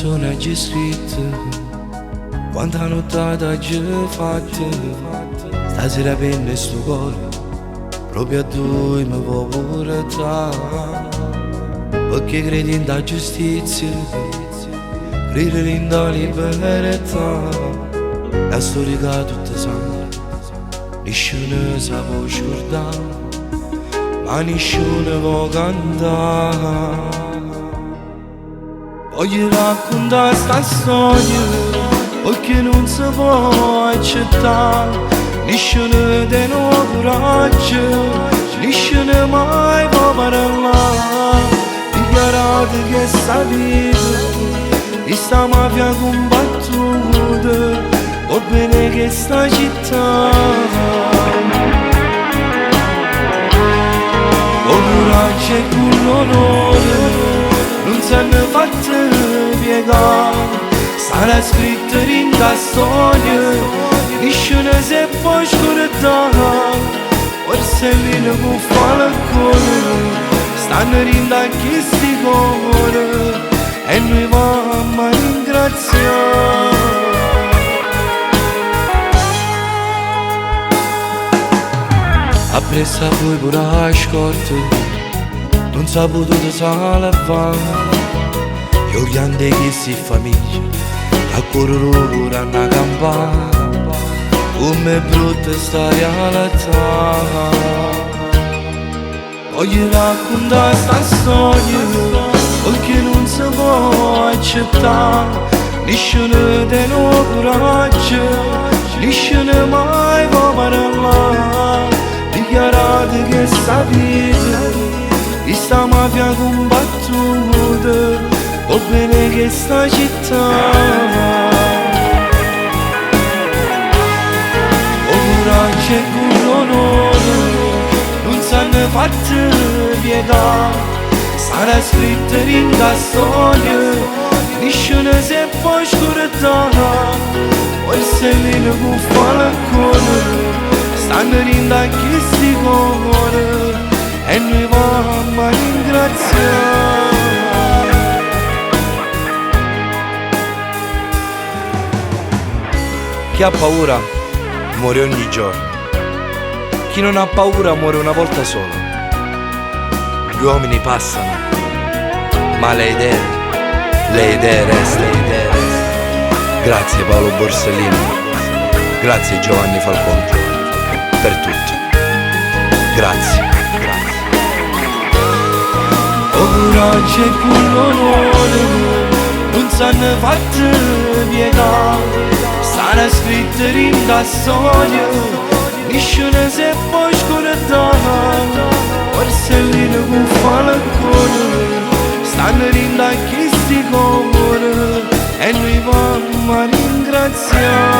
canzone già scritta, quanta nottata già fatta. Stasera penna sto cuore, proprio a due mi può portare. Perché credi in la giustizia, credi in la libertà. La storia che tutta sangue, nessuno sa può scordare, ma nessuno può cantare. Voglio raccontare sta storia, perché non si può accettare. Nessuno di noi coraggio, nessuno mai può parlare. Dichiarate che sta vita, e sta mafia combattuta, va bene che sta città. Con coraggio e con l'onore, non s'hanno fatto piegare. Sarà scritto in la storia, nessuno si può scordare. Forse lì non può fare ancora, stanno rinda questi cuori, e noi vamo a ringraziare. Appresso a voi pure la scorta, non si è potuto salvare. Io piante che si famiglia, a cuore hanno campare. Come è brutta sta realtà. Voglio raccontare sta storia, perché non si può accettare. Nessuno di noi coraggio, nessuno mai può parlare. Dichiarate che sta vita, e sta mafia combattuta, va bene che sta città. Coraggio e con l'onore, non s'hanno fatto piegare. Sarà scritto in la storia, nessuno si può scordare. Forse lì non può fare ancora, stanno rinda questi cuori, e noi vamo a ringraziare. Chi ha paura muore ogni giorno, chi non ha paura muore una volta sola. Gli uomini passano, ma le idee restano. Grazie Paolo Borsellino, grazie Giovanni Falcone, per tutto. Grazie. Coraggio e con l'onore, non s'hanno fatto piegare. Sarà scritto in la storia, nessuno si può scordare. Forse lì non può fare ancora, stanno rinda questi cuori, e noi vamo a ringraziare.